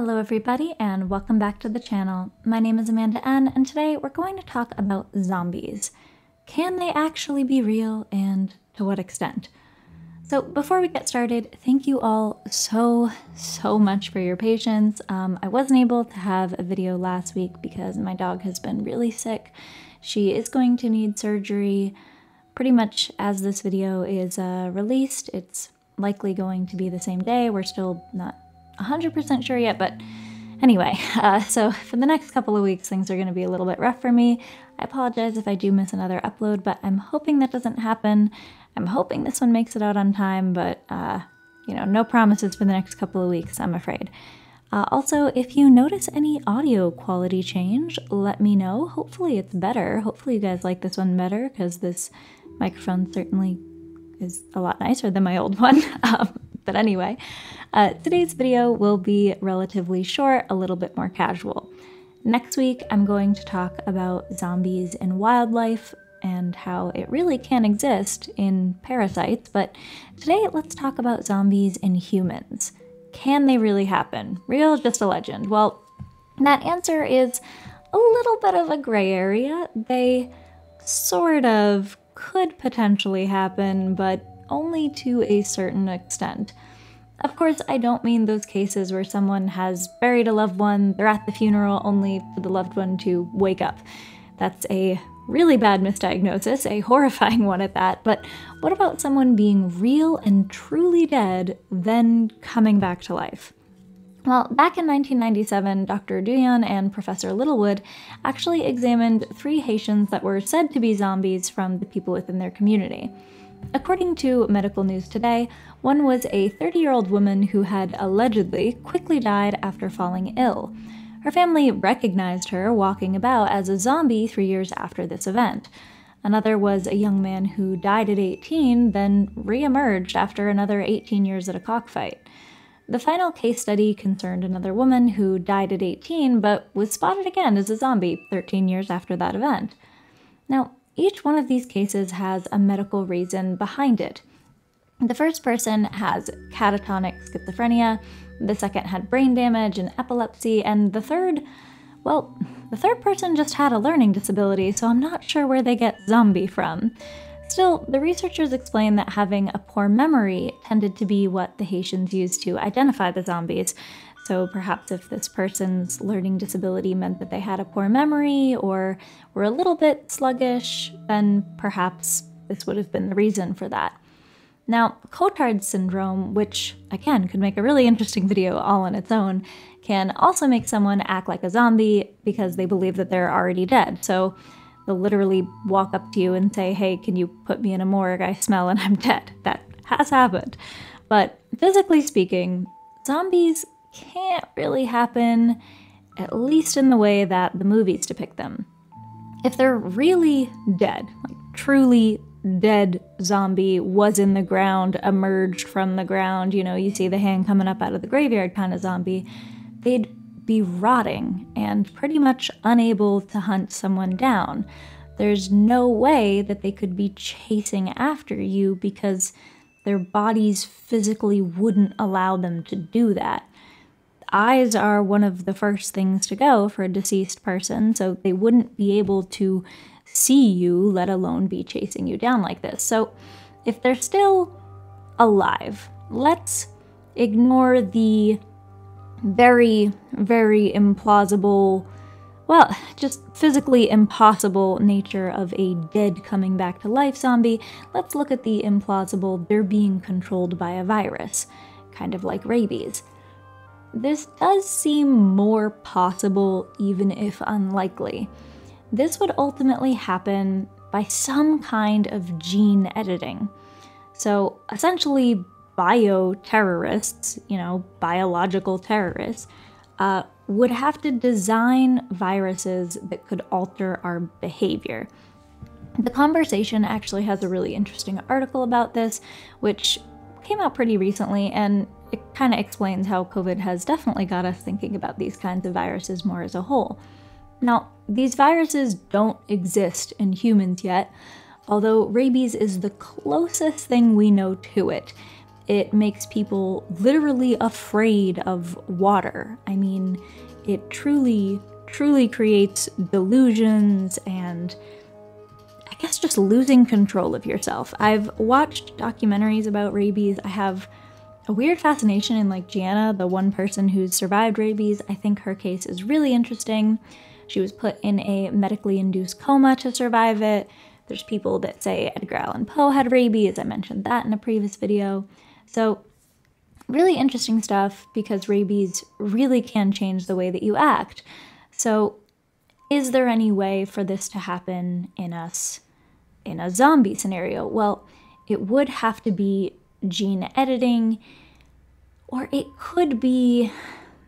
Hello everybody and welcome back to the channel. My name is Amanda N and today we're going to talk about zombies. Can they actually be real and to what extent? So before we get started, thank you all so much for your patience. I wasn't able to have a video last week because my dog has been really sick. She is going to need surgery pretty much as this video is released. It's likely going to be the same day. We're still not 100% sure yet, but anyway, so for the next couple of weeks, things are going to be a little bit rough for me. I apologize if I do miss another upload, but I'm hoping that doesn't happen. I'm hoping this one makes it out on time, but, no promises for the next couple of weeks, I'm afraid. Also, if you notice any audio quality change, let me know. Hopefully it's better. Hopefully you guys like this one better, because this microphone certainly is a lot nicer than my old one. But anyway, today's video will be relatively short, a little bit more casual. Next week, I'm going to talk about zombies in wildlife and how it really can exist in parasites, but today let's talk about zombies in humans. Can they really happen? Real, just a legend? Well, that answer is a little bit of a gray area. They sort of could potentially happen, but only to a certain extent. Of course, I don't mean those cases where someone has buried a loved one, they're at the funeral only for the loved one to wake up. That's a really bad misdiagnosis, a horrifying one at that, but what about someone being real and truly dead, then coming back to life? Well, back in 1997, Dr. Duyan and Professor Littlewood actually examined 3 Haitians that were said to be zombies from the people within their community. According to Medical News Today, one was a 30-year-old woman who had allegedly quickly died after falling ill. Her family recognized her walking about as a zombie 3 years after this event. Another was a young man who died at 18, then re-emerged after another 18 years at a cockfight. The final case study concerned another woman who died at 18 but was spotted again as a zombie 13 years after that event. Now, each one of these cases has a medical reason behind it. The first person has catatonic schizophrenia, the second had brain damage and epilepsy, and the third person just had a learning disability, so I'm not sure where they get zombie from. Still, the researchers explain that having a poor memory tended to be what the Haitians used to identify the zombies. So perhaps if this person's learning disability meant that they had a poor memory or were a little bit sluggish, then perhaps this would have been the reason for that. Now, Cotard's syndrome, which again could make a really interesting video all on its own, can also make someone act like a zombie because they believe that they're already dead. So they'll literally walk up to you and say, "Hey, can you put me in a morgue? I smell and I'm dead." That has happened. But physically speaking, zombies can't really happen, at least in the way that the movies depict them. If they're really dead, like truly dead zombie, was in the ground, emerged from the ground, you see the hand coming up out of the graveyard kind of zombie, they'd be rotting and pretty much unable to hunt someone down. There's no way that they could be chasing after you because their bodies physically wouldn't allow them to do that. Eyes are one of the first things to go for a deceased person, so they wouldn't be able to see you, let alone be chasing you down like this. So if they're still alive, let's ignore the very implausible, well, just physically impossible nature of a dead coming back to life zombie. Let's look at the implausible, they're being controlled by a virus, kind of like rabies. This does seem more possible, even if unlikely. This would ultimately happen by some kind of gene editing. So essentially, bioterrorists, biological terrorists, would have to design viruses that could alter our behavior. The Conversation actually has a really interesting article about this, which came out pretty recently, and it kind of explains how COVID has definitely got us thinking about these kinds of viruses more as a whole. Now, these viruses don't exist in humans yet, although rabies is the closest thing we know to it. It makes people literally afraid of water. I mean, it truly creates delusions and I guess just losing control of yourself. I've watched documentaries about rabies. I have a weird fascination in like Gianna, the one person who's survived rabies. I think her case is really interesting. She was put in a medically induced coma to survive it. There's people that say Edgar Allan Poe had rabies. I mentioned that in a previous video. So really interesting stuff because rabies really can change the way that you act. So is there any way for this to happen in us in a zombie scenario? Well, it would have to be gene editing, or it could be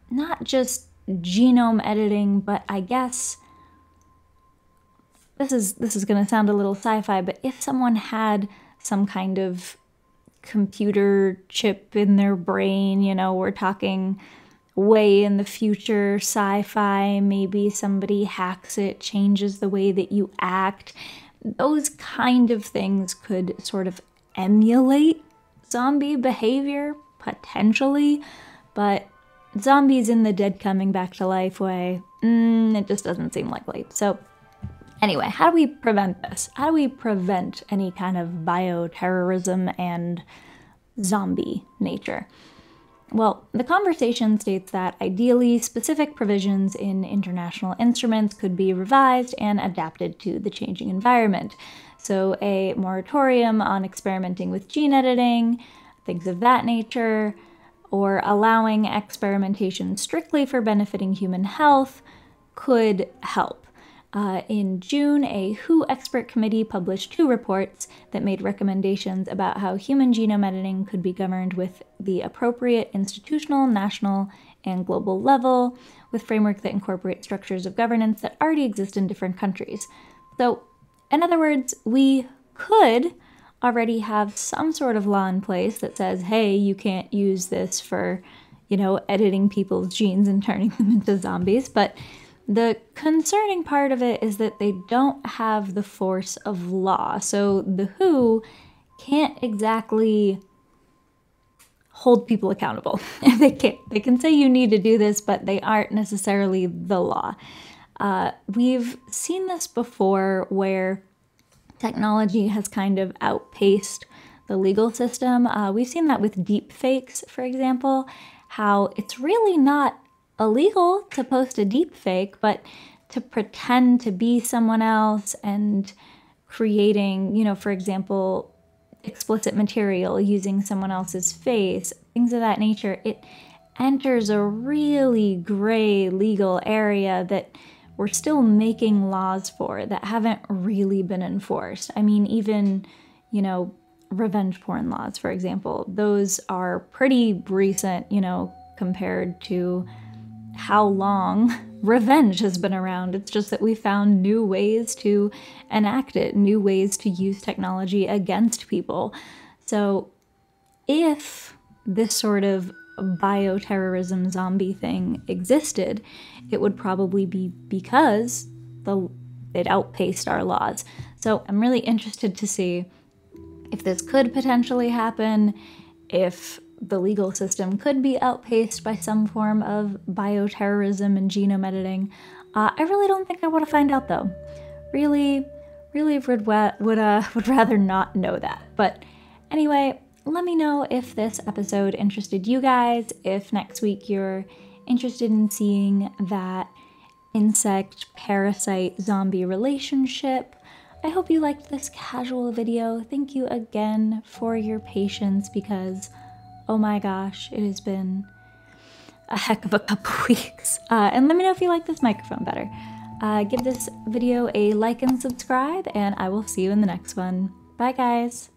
not just genome editing, but I guess this is going to sound a little sci-fi, but if someone had some kind of computer chip in their brain, you know, we're talking way in the future, sci-fi, maybe somebody hacks it, changes the way that you act, those kind of things could sort of emulate zombie behavior, potentially, but zombies in the dead coming back to life way, it just doesn't seem likely. So anyway, how do we prevent this? How do we prevent any kind of bioterrorism and zombie nature? Well, the conversation states that ideally specific provisions in international instruments could be revised and adapted to the changing environment. So a moratorium on experimenting with gene editing, things of that nature, or allowing experimentation strictly for benefiting human health could help. In June, a WHO expert committee published 2 reports that made recommendations about how human genome editing could be governed with the appropriate institutional, national, and global level, with framework that incorporates structures of governance that already exist in different countries. So, in other words, we could already have some sort of law in place that says, hey, you can't use this for, you know, editing people's genes and turning them into zombies, but the concerning part of it is that they don't have the force of law. So the WHO can't exactly hold people accountable. They can't. They can say you need to do this, but they aren't necessarily the law. We've seen this before where technology has kind of outpaced the legal system. We've seen that with deep fakes, for example, how it's really not illegal to post a deep fake, but to pretend to be someone else and creating, you know, for example, explicit material using someone else's face, things of that nature, it enters a really gray legal area that we're still making laws for that haven't really been enforced. I mean, even, you know, revenge porn laws, for example, those are pretty recent, you know, compared to how long revenge has been around. It's just that we found new ways to enact it, new ways to use technology against people. So if this sort of bioterrorism zombie thing existed, it would probably be because it outpaced our laws. So I'm really interested to see if this could potentially happen, if the legal system could be outpaced by some form of bioterrorism and genome editing. I really don't think I want to find out though. Really would rather not know that. But anyway, let me know if this episode interested you guys, if next week you're interested in seeing that insect-parasite zombie relationship. I hope you liked this casual video. Thank you again for your patience because oh my gosh, it has been a heck of a couple weeks. And let me know if you like this microphone better. Give this video a like and subscribe, and I will see you in the next one. Bye, guys.